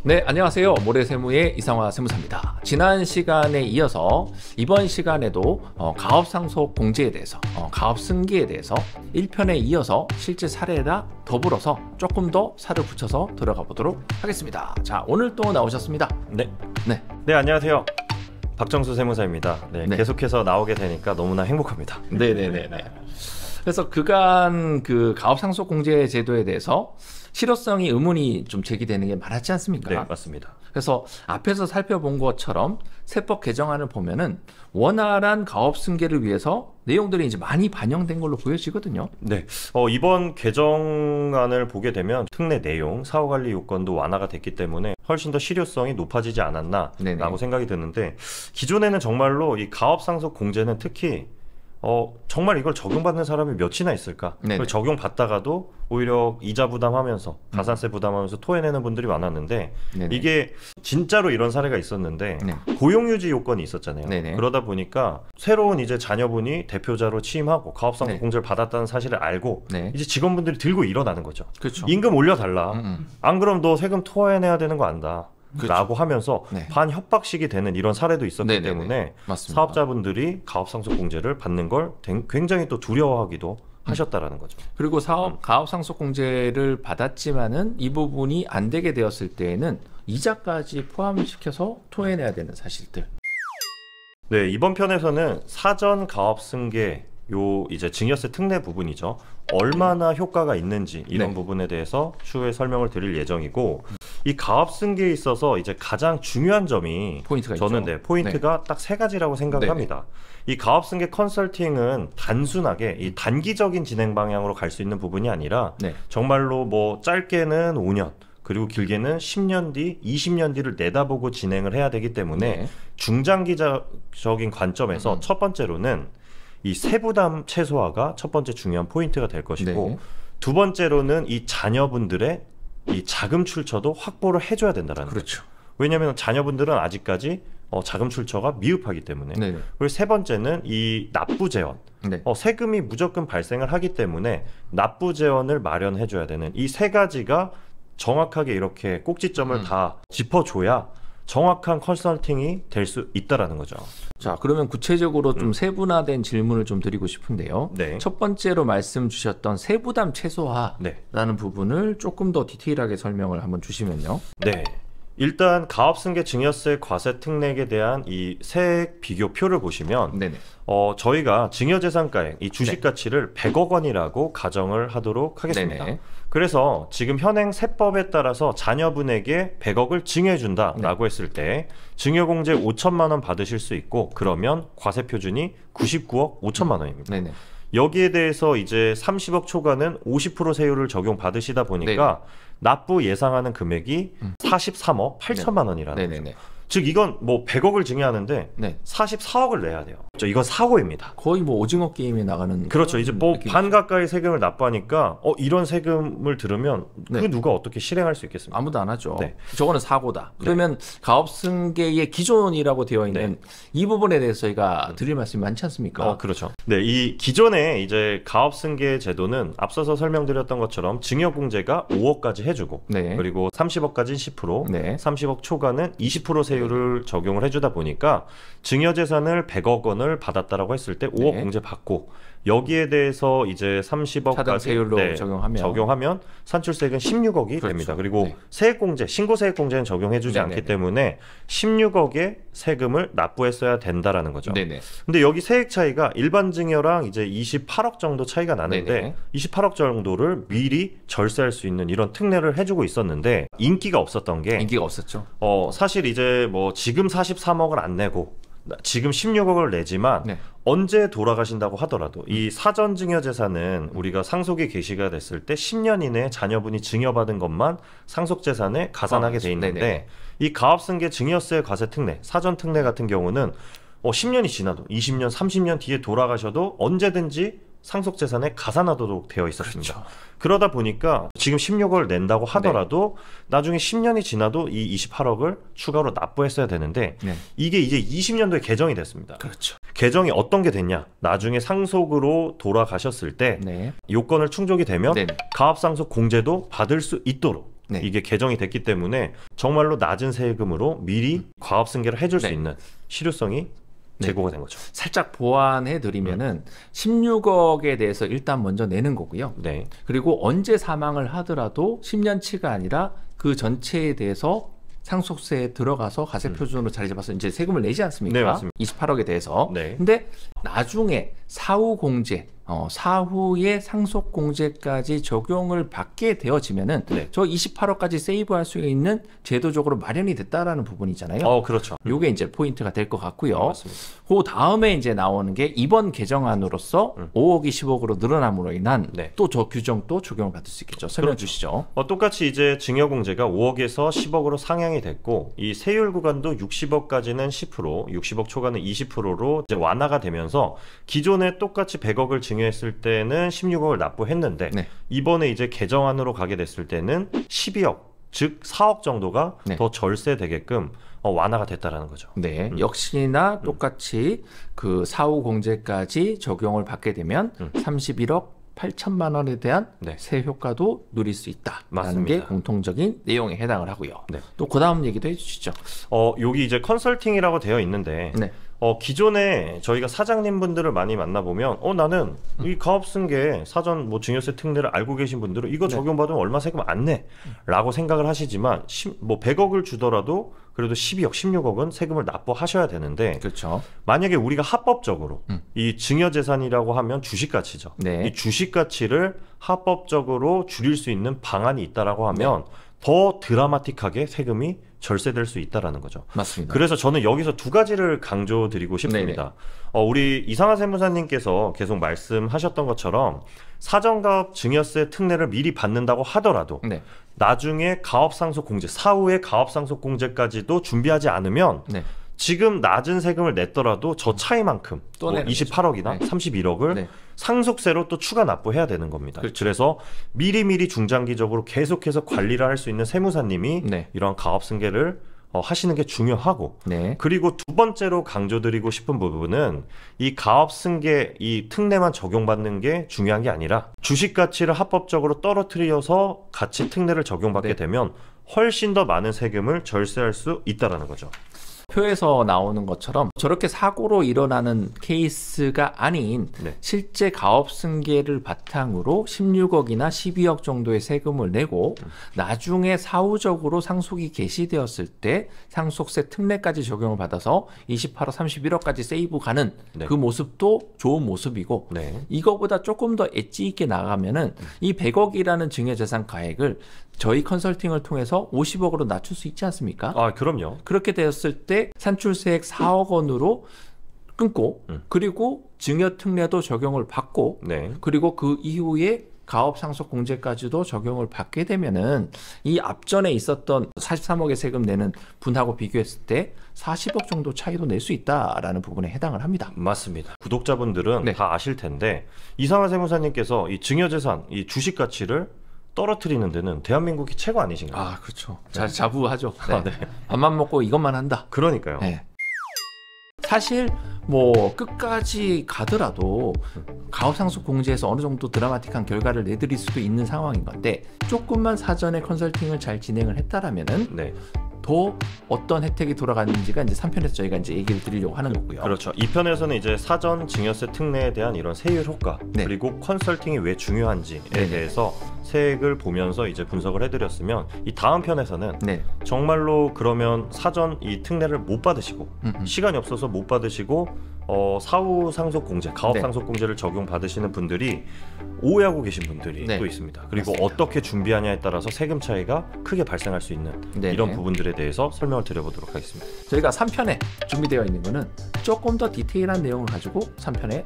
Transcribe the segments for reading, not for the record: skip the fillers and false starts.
네, 안녕하세요. 모래세무의 이상화 세무사입니다. 지난 시간에 이어서 이번 시간에도 가업상속 공제에 대해서, 가업승계에 대해서 1편에 이어서 실제 사례라 더불어서 조금 더 살을 붙여서 들어가 보도록 하겠습니다. 자, 오늘 또 나오셨습니다. 네, 안녕하세요. 박정수 세무사입니다. 네. 계속해서 나오게 되니까 너무나 행복합니다. 네네네. 그래서 그간 그 가업상속 공제 제도에 대해서 실효성이 의문이 좀 제기되는 게 많았지 않습니까? 네, 맞습니다. 그래서 앞에서 살펴본 것처럼 세법 개정안을 보면은 원활한 가업 승계를 위해서 내용들이 이제 많이 반영된 걸로 보여지거든요. 네, 이번 개정안을 보게 되면 특례 내용, 사후관리 요건도 완화가 됐기 때문에 훨씬 더 실효성이 높아지지 않았나라고 생각이 드는데, 기존에는 정말로 이 가업상속 공제는 특히 정말 이걸 적용받는 사람이 몇이나 있을까? 그걸 적용받다가도 오히려 이자 부담하면서 가산세 부담하면서 토해내는 분들이 많았는데, 이게 진짜로 이런 사례가 있었는데 고용유지 요건이 있었잖아요. 그러다 보니까 새로운 이제 자녀분이 대표자로 취임하고 가업상속 공제를 받았다는 사실을 알고 이제 직원분들이 들고 일어나는 거죠. 그렇죠. 임금 올려달라. 안 그럼 너 세금 토해내야 되는 거 안다. 라고 하면서 반협박식이 되는 이런 사례도 있었기 때문에 사업자분들이 가업상속 공제를 받는 걸 굉장히 또 두려워하기도 하셨다라는 거죠. 그리고 가업상속 공제를 받았지만은 이 부분이 안 되게 되었을 때에는 이자까지 포함시켜서 토해내야 되는 사실들. 네, 이번 편에서는 사전 가업승계 이제 증여세 특례 부분이죠. 얼마나 효과가 있는지 이런 부분에 대해서 추후에 설명을 드릴 예정이고, 이 가업승계에 있어서 이제 가장 중요한 점이 포인트가 딱 세 가지라고 생각을 합니다. 이 가업승계 컨설팅은 단순하게 이 단기적인 진행 방향으로 갈 수 있는 부분이 아니라 정말로 뭐 짧게는 5년 그리고 길게는 10년 뒤, 20년 뒤를 내다보고 진행을 해야 되기 때문에 중장기적인 관점에서 첫 번째로는 이 세부담 최소화가 첫 번째 중요한 포인트가 될 것이고, 두 번째로는 이 자녀분들의 이 자금 출처도 확보를 해줘야 된다라는 거죠. 왜냐하면 자녀분들은 아직까지 자금 출처가 미흡하기 때문에. 그리고 세 번째는 이 납부 재원. 세금이 무조건 발생을 하기 때문에 납부 재원을 마련해줘야 되는 이 세 가지가 정확하게 이렇게 꼭지점을 다 짚어줘야 정확한 컨설팅이 될 수 있다라는 거죠. 자, 그러면 구체적으로 좀 세분화된 질문을 좀 드리고 싶은데요. 첫 번째로 말씀 주셨던 세부담 최소화라는 부분을 조금 더 디테일하게 설명을 한번 주시면요. 네. 일단 가업승계 증여세 과세 특례에 대한 이 세액 비교표를 보시면 저희가 증여재산가액, 이 주식 가치를 100억 원이라고 가정을 하도록 하겠습니다. 그래서 지금 현행 세법에 따라서 자녀분에게 100억을 증여해준다라고 했을 때 증여공제 5천만 원 받으실 수 있고, 그러면 과세 표준이 99억 5천만 원입니다. 여기에 대해서 이제 30억 초과는 50% 세율을 적용받으시다 보니까 납부 예상하는 금액이 43억 8천만 원이라는 거죠. 즉 이건 뭐 100억을 증여하는데 44억을 내야 돼요. 이건 사고입니다. 거의 뭐 오징어 게임에 나가는. 그렇죠. 이제 뭐 반 가까이 세금을 납부하니까 이런 세금을 들으면 그 누가 어떻게 실행할 수 있겠습니까? 아무도 안 하죠. 저거는 사고다. 그러면 가업승계의 기존이라고 되어 있는 이 부분에 대해서 저희가 드릴 말씀이 많지 않습니까? 그렇죠. 네, 이 기존의 이제 가업승계 제도는 앞서서 설명드렸던 것처럼 증여공제가 5억까지 해주고 그리고 30억까지는 10%, 30억 초과는 20% 세율을 적용을 해주다 보니까 증여재산을 100억 원을 받았다라고 했을 때 5억 공제 받고, 여기에 대해서 이제 30억까지 세율로 적용하면 산출세액은 16억이 됩니다. 그리고 세액공제, 신고세액공제는 적용해주지 않기 때문에 16억의 세금을 납부했어야 된다라는 거죠. 근데 여기 세액 차이가 일반 증여랑 이제 28억 정도 차이가 나는데 28억 정도를 미리 절세할 수 있는 이런 특례를 해주고 있었는데 인기가 없었던 게 사실 이제 뭐 지금 43억을 안 내고 지금 16억을 내지만 언제 돌아가신다고 하더라도 이 사전 증여 재산은 우리가 상속이 개시가 됐을 때 10년 이내에 자녀분이 증여받은 것만 상속 재산에 가산하게 돼 있는데, 이 가업승계 증여세 과세 특례, 사전 특례 같은 경우는 10년이 지나도 20년, 30년 뒤에 돌아가셔도 언제든지 상속재산에 가산하도록 되어 있었습니다. 그러다 보니까 지금 16억을 낸다고 하더라도 나중에 10년이 지나도 이 28억을 추가로 납부했어야 되는데 이게 이제 20년도에 개정이 됐습니다. 개정이 어떤 게 됐냐? 나중에 상속으로 돌아가셨을 때 요건을 충족이 되면 가압상속 공제도 받을 수 있도록 네. 이게 개정이 됐기 때문에 정말로 낮은 세금으로 미리 가업승계를 해줄 수 있는 실효성이 제고가 된 거죠. 살짝 보완해 드리면은 16억에 대해서 일단 먼저 내는 거고요. 네. 그리고 언제 사망을 하더라도 10년치가 아니라 그 전체에 대해서 상속세에 들어가서 가세 표준으로 자리 잡아서 이제 세금을 내지 않습니까? 네, 맞습니다. 28억에 대해서. 네. 근데 나중에 사후 공제, 사후에 상속 공제까지 적용을 받게 되어지면은 네. 저 28억까지 세이브할 수 있는 제도적으로 마련이 됐다라는 부분이잖아요. 그렇죠. 요게 이제 포인트가 될 것 같고요. 맞습니다. 그 다음에 이제 나오는 게 이번 개정안으로서 5억이 10억으로 늘어남으로 인한 네. 또 저 규정도 적용을 받을 수 있겠죠. 설명해 그렇죠. 주시죠. 똑같이 이제 증여공제가 5억에서 10억으로 상향이 됐고 이 세율 구간도 60억까지는 10%, 60억 초과는 20%로 이제 완화가 되면서 기존에 똑같이 100억을 증여했을 때는 16억을 납부했는데 네. 이번에 이제 개정안으로 가게 됐을 때는 12억, 즉 4억 정도가 네. 더 절세되게끔 완화가 됐다라는 거죠. 네, 역시나 똑같이 그 사후 공제까지 적용을 받게 되면 31억 8천만 원에 대한 네. 세 효과도 누릴 수 있다라는 맞습니다. 게 공통적인 내용에 해당을 하고요. 네. 또 그 다음 얘기도 해주시죠. 여기 이제 컨설팅이라고 되어 있는데 네. 기존에 저희가 사장님 분들을 많이 만나보면 나는 이 가업승계 사전 뭐 증여세 특례를 알고 계신 분들은 이거 네. 적용받으면 얼마 세금 안 내 라고 생각을 하시지만 뭐 100억을 주더라도 그래도 12억, 16억은 세금을 납부하셔야 되는데 그렇죠. 만약에 우리가 합법적으로 이 증여재산이라고 하면 주식가치죠. 네. 이 주식가치를 합법적으로 줄일 수 있는 방안이 있다라고 하면 더 드라마틱하게 세금이 절세될 수 있다라는 거죠. 맞습니다. 그래서 저는 여기서 두 가지를 강조드리고 싶습니다. 우리 이상하 세무사님께서 계속 말씀하셨던 것처럼 사전가업 증여세 특례를 미리 받는다고 하더라도 네. 나중에 가업상속공제, 사후에 가업상속공제까지도 준비하지 않으면 네. 지금 낮은 세금을 냈더라도 저 차이만큼 또 내는 28억이나 네. 31억을 네. 상속세로 또 추가 납부해야 되는 겁니다. 그렇죠. 그래서 미리미리 중장기적으로 계속해서 관리를 할 수 있는 세무사님이 네. 이러한 가업승계를 하시는 게 중요하고 네. 그리고 두 번째로 강조드리고 싶은 부분은 이 가업승계 이 특례만 적용받는 게 중요한 게 아니라 주식가치를 합법적으로 떨어뜨려서 가치 특례를 적용받게 네. 되면 훨씬 더 많은 세금을 절세할 수 있다는 거죠. 표에서 나오는 것처럼 저렇게 사고로 일어나는 케이스가 아닌 네. 실제 가업 승계를 바탕으로 16억이나 12억 정도의 세금을 내고 나중에 사후적으로 상속이 개시되었을 때 상속세 특례까지 적용을 받아서 28억, 31억까지 세이브 가는 네. 그 모습도 좋은 모습이고 네. 이거보다 조금 더 엣지 있게 나가면은 이 100억이라는 증여재산 가액을 저희 컨설팅을 통해서 50억으로 낮출 수 있지 않습니까? 그럼요. 그렇게 되었을 때 산출세액 4억 원으로 끊고 그리고 증여특례도 적용을 받고 네. 그리고 그 이후에 가업상속공제까지도 적용을 받게 되면은 이 앞전에 있었던 43억의 세금 내는 분하고 비교했을 때 40억 정도 차이도 낼 수 있다라는 부분에 해당을 합니다. 맞습니다. 구독자분들은 네. 다 아실 텐데 이상하 세무사님께서 이 증여재산, 이 주식 가치를 떨어뜨리는 데는 대한민국이 최고 아니신가요? 아, 그렇죠. 자부하죠. 네. 네. 밥만 먹고 이것만 한다. 그러니까요. 네. 사실 뭐 끝까지 가더라도 가업상속 공제에서 어느 정도 드라마틱한 결과를 내드릴 수도 있는 상황인 건데 조금만 사전에 컨설팅을 잘 진행을 했다라면은 네. 더 어떤 혜택이 돌아가는지가 이제 3편에서 저희가 이제 얘기를 드리려고 하는 거고요. 그렇죠. 2편에서는 이제 사전 증여세 특례에 대한 이런 세율 효과 네. 그리고 컨설팅이 왜 중요한지에 네네. 대해서 세액을 보면서 이제 분석을 해드렸으면 이 다음 편에서는 네. 정말로 그러면 사전 이 특례를 못 받으시고 시간이 없어서 못 받으시고 사후 상속공제, 가업 네. 상속공제를 적용받으시는 분들이 오해하고 계신 분들이 네. 또 있습니다. 그리고 맞습니다. 어떻게 준비하냐에 따라서 세금 차이가 크게 발생할 수 있는 네네. 이런 부분들에 대해서 설명을 드려보도록 하겠습니다. 저희가 3편에 준비되어 있는 거는 조금 더 디테일한 내용을 가지고 3편에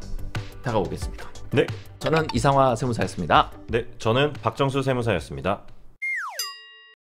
다가오겠습니다. 네, 저는 이상화 세무사였습니다. 네, 저는 박정수 세무사였습니다.